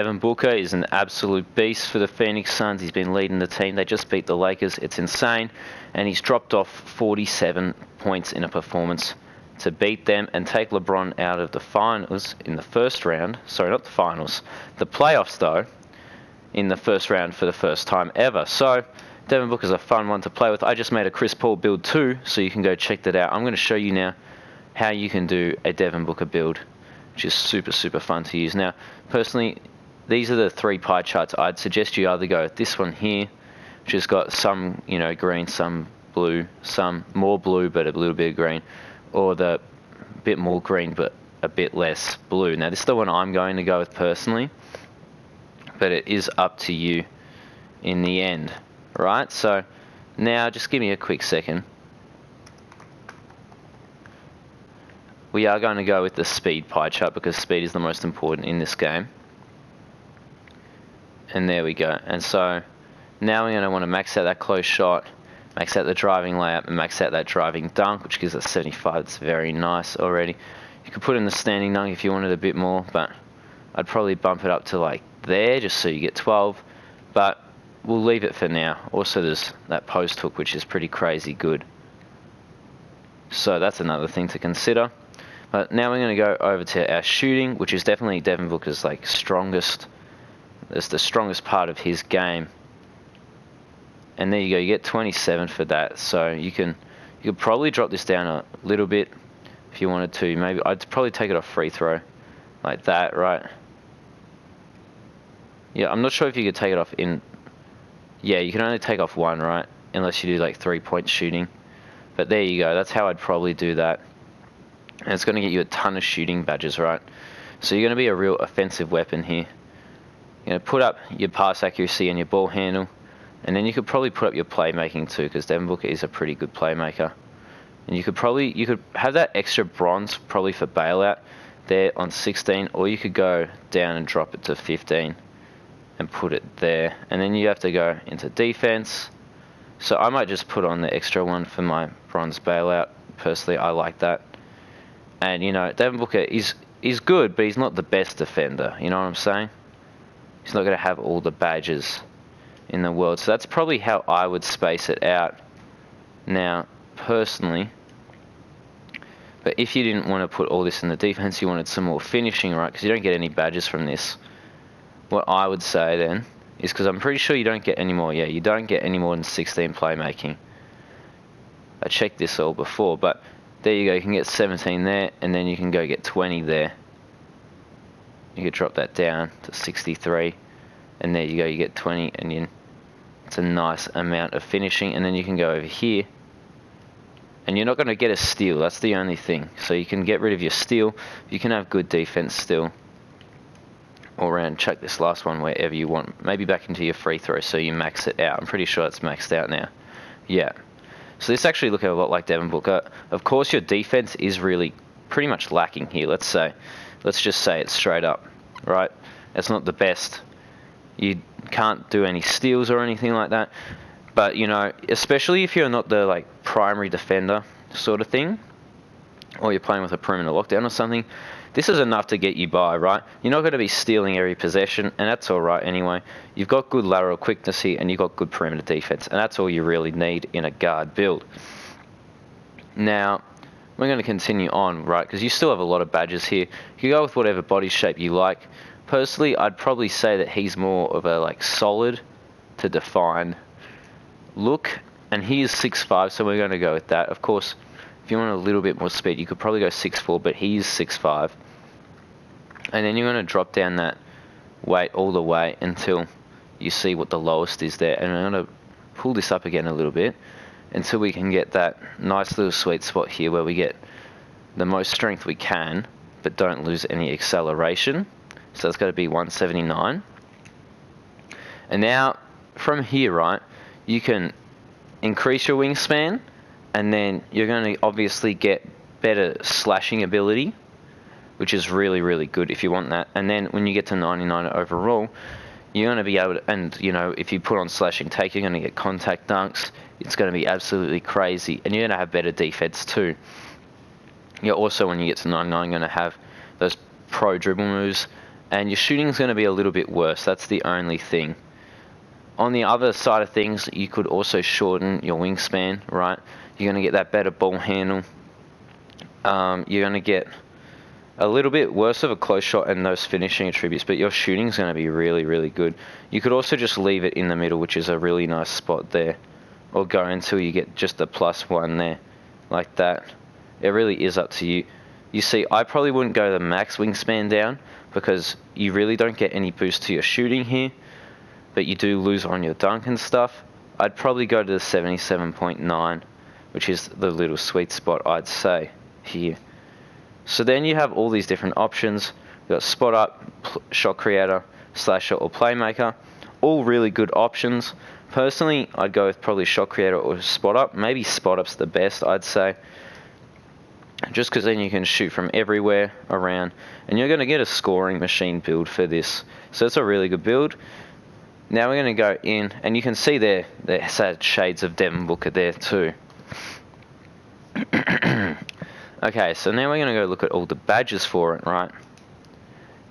Devin Booker is an absolute beast for the Phoenix Suns. He's been leading the team. They just beat the Lakers. It's insane. And he's dropped off 47 points in a performance to beat them and take LeBron out of the finals in the first round. Sorry, not the finals. The playoffs, though, in the first round for the first time ever. So Devin Booker's a fun one to play with. I just made a Chris Paul build too, so you can go check that out. I'm going to show you now how you can do a Devin Booker build, which is super, super fun to use. Now, personally, these are the 3 pie charts. I'd suggest you either go with this one here, which has got some, green, some blue, some more blue, but a little bit of green, or the bit more green, but a bit less blue. Now, this is the one I'm going to go with personally, but it is up to you in the end, right? So now just give me a quick second. We are going to go with the speed pie chart because speed is the most important in this game. And there we go. And so now we're going to want to max out that close shot, max out the driving layup, and max out that driving dunk, which gives us 75. It's very nice already. You could put in the standing dunk if you wanted a bit more, but I'd probably bump it up to like there just so you get 12. But we'll leave it for now. Also, there's that post hook, which is pretty crazy good. So that's another thing to consider. But now we're going to go over to our shooting, which is definitely Devin Booker's strongest. It's the strongest part of his game. And there you go, you get 27 for that. So you could probably drop this down a little bit if you wanted to. Maybe I'd probably take it off free throw like that, right? Yeah, I'm not sure if you could take it off in. Yeah, you can only take off 1, right? Unless you do 3-point shooting. But there you go, that's how I'd probably do that. And it's going to get you a ton of shooting badges, right? So you're going to be a real offensive weapon here. You're going to put up your pass accuracy and your ball handle. And then you could probably put up your playmaking too, because Devin Booker is a pretty good playmaker. And you could have that extra bronze probably for bailout there on 16, or you could go down and drop it to 15 and put it there. And then you have to go into defense. So I might just put on the extra one for my bronze bailout. Personally, I like that. And, Devin Booker is good, but he's not the best defender. You know what I'm saying? He's not going to have all the badges in the world. So that's probably how I would space it out now, personally. But if you didn't want to put all this in the defense, you wanted some more finishing, right? Because you don't get any badges from this. What I would say then is, because I'm pretty sure you don't get any more. Yeah, you don't get any more than 16 playmaking. I checked this all before, but there you go. You can get 17 there, and then you can go get 20 there. You could drop that down to 63, and there you go. You get 20, and it's a nice amount of finishing. And then you can go over here, and you're not going to get a steal. That's the only thing. So you can get rid of your steal. You can have good defense still. All around, chuck this last one wherever you want. Maybe back into your free throw, so you max it out. I'm pretty sure it's maxed out now. Yeah. So this actually looks a lot like Devin Booker. Of course, your defense is really pretty much lacking here. Let's just say it straight up, right? It's not the best. You can't do any steals or anything like that. But, especially if you're not the primary defender sort of thing, or you're playing with a perimeter lockdown or something, this is enough to get you by, right? You're not going to be stealing every possession, and that's all right anyway. You've got good lateral quickness here, and you've got good perimeter defense, and that's all you really need in a guard build. Now, we're going to continue on, right? Because you still have a lot of badges here. You can go with whatever body shape you like. Personally, I'd probably say that he's more of a solid to define look, and he is 6'5", so we're going to go with that. Of course, if you want a little bit more speed, you could probably go 6'4", but he's 6'5". And then you're going to drop down that weight all the way until you see what the lowest is there. And I'm going to pull this up again a little bit until we can get that nice little sweet spot here where we get the most strength we can, but don't lose any acceleration. So that's got to be 179. And now, from here, right, you can increase your wingspan, and then you're going to obviously get better slashing ability, which is really, really good if you want that. And then when you get to 99 overall, you're going to be able to, and if you put on slashing take, you're going to get contact dunks. It's going to be absolutely crazy, and you're going to have better defense too. You're also, when you get to 99, going to have those pro dribble moves, and your shooting's going to be a little bit worse. That's the only thing. On the other side of things, you could also shorten your wingspan, right? You're going to get that better ball handle. You're going to get a little bit worse of a close shot and those finishing attributes, but your shooting's going to be really, really good. You could also just leave it in the middle, which is a really nice spot there, or go until you get just a +1 there, like that. It really is up to you. You see, I probably wouldn't go the max wingspan down because you really don't get any boost to your shooting here, but you do lose on your dunk and stuff. I'd probably go to the 77.9, which is the little sweet spot, I'd say, here. So then you have all these different options. You've got spot up, shot creator, slasher, or playmaker. All really good options. Personally, I'd go with probably shot creator or spot up. Maybe spot up's the best, I'd say. Just because then you can shoot from everywhere around. And you're going to get a scoring machine build for this. So it's a really good build. Now we're going to go in, and you can see there's shades of Devin Booker there too. Okay, so now we're going to go look at all the badges for it, right?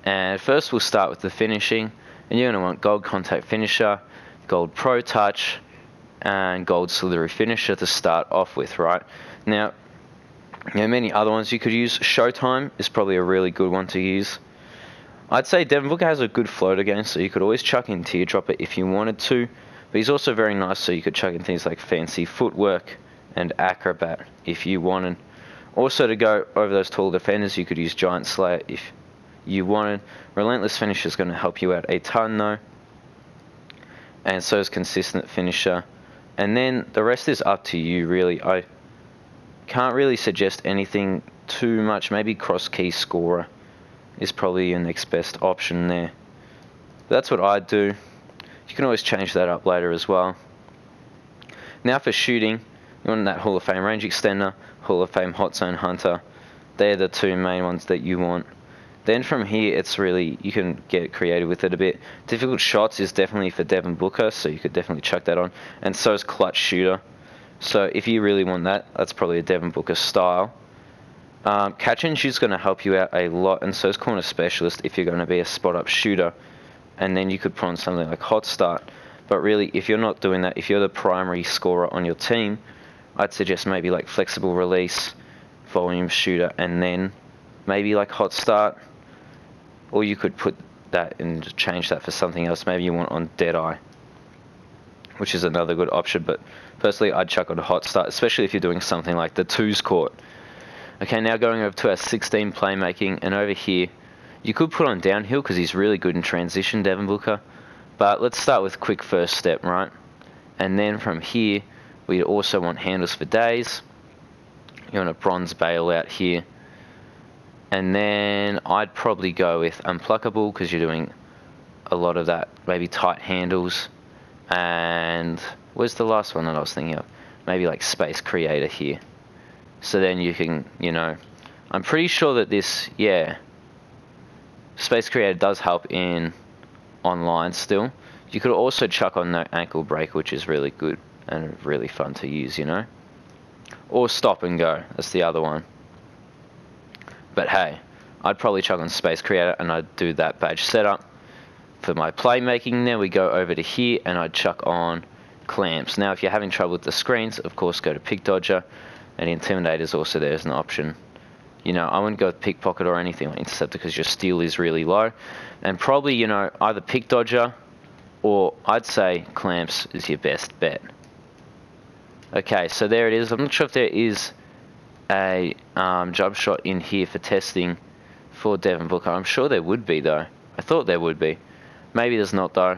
And first we'll start with the finishing. And you're going to want gold contact finisher, gold pro touch, and gold slithery finisher to start off with, right? Now, there are many other ones you could use. Showtime is probably a really good one to use. I'd say Devin Booker has a good floater game, so you could always chuck in teardropper if you wanted to. But he's also very nice, so you could chuck in things like fancy footwork and acrobat if you wanted. Also, to go over those tall defenders, you could use Giant Slayer if you wanted. Relentless Finisher is going to help you out a ton, though. And so is Consistent Finisher. And then the rest is up to you, really. I can't really suggest anything too much. Maybe Cross-Key Scorer is probably your next best option there. But that's what I'd do. You can always change that up later as well. Now for shooting, you want that Hall of Fame Range Extender, Hall of Fame Hot Zone Hunter. They're the two main ones that you want. Then from here, it's really, you can get creative with it a bit. Difficult Shots is definitely for Devin Booker, so you could definitely chuck that on. And so is Clutch Shooter. So if you really want that, that's probably a Devin Booker style. Catch and Shoot's going to help you out a lot, and so is Corner Specialist if you're going to be a spot-up shooter. And then you could put on something like Hot Start. But really, if you're not doing that, if you're the primary scorer on your team, I'd suggest maybe like Flexible Release, Volume Shooter, and then maybe like Hot Start. Or you could put that and change that for something else. Maybe you want on Deadeye, which is another good option. But personally, I'd chuck on a Hot Start, especially if you're doing something like the twos court. Okay, now going over to our 16 playmaking, and over here, you could put on Downhill because he's really good in transition, Devin Booker. But let's start with Quick First Step, right? And then from here, we also want Handles for Days. You want a Bronze Bailout here. And then I'd probably go with Unpluckable because you're doing a lot of that, maybe tight handles. And where's the last one that I was thinking of? Maybe like Space Creator here. So then you can, you know, I'm pretty sure that this, yeah, Space Creator does help in online still. You could also chuck on No Ankle Break, which is really good and really fun to use, you know. Or Stop and Go, that's the other one. But hey, I'd probably chuck on Space Creator and I'd do that badge setup. For my playmaking, now we go over to here and I'd chuck on Clamps. Now if you're having trouble with the screens, of course go to Pick Dodger, and Intimidator is also there as an option. You know, I wouldn't go with Pickpocket or anything like Interceptor because your steal is really low. And probably, you know, either Pick Dodger or I'd say Clamps is your best bet. Okay, so there it is. I'm not sure if there is a jump shot in here for testing for Devin Booker. I'm sure there would be though. I thought there would be. Maybe there's not though.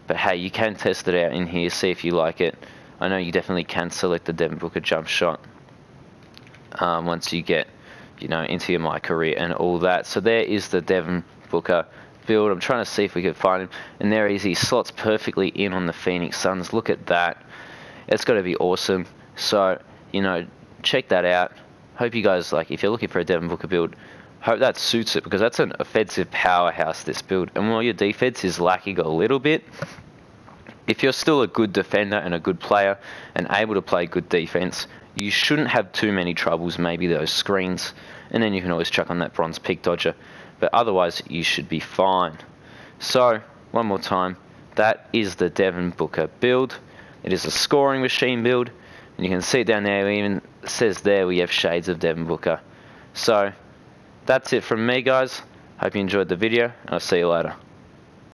But hey, you can test it out in here, see if you like it. I know you definitely can select the Devin Booker jump shot once you get, you know, into your My Career and all that. So there is the Devin Booker build. I'm trying to see if we can find him. And there he is. He slots perfectly in on the Phoenix Suns. Look at that. It's got to be awesome. So, you know, check that out. Hope you guys, like, if you're looking for a Devin Booker build, hope that suits it because that's an offensive powerhouse, this build. And while your defense is lacking a little bit, if you're still a good defender and a good player and able to play good defense, you shouldn't have too many troubles, maybe those screens. And then you can always chuck on that Bronze Pick Dodger. but otherwise you should be fine. So one more time, that is the Devin Booker build. It is a scoring machine build, and you can see down there, it even says there we have shades of Devin Booker. So that's it from me, guys. Hope you enjoyed the video, and I'll see you later.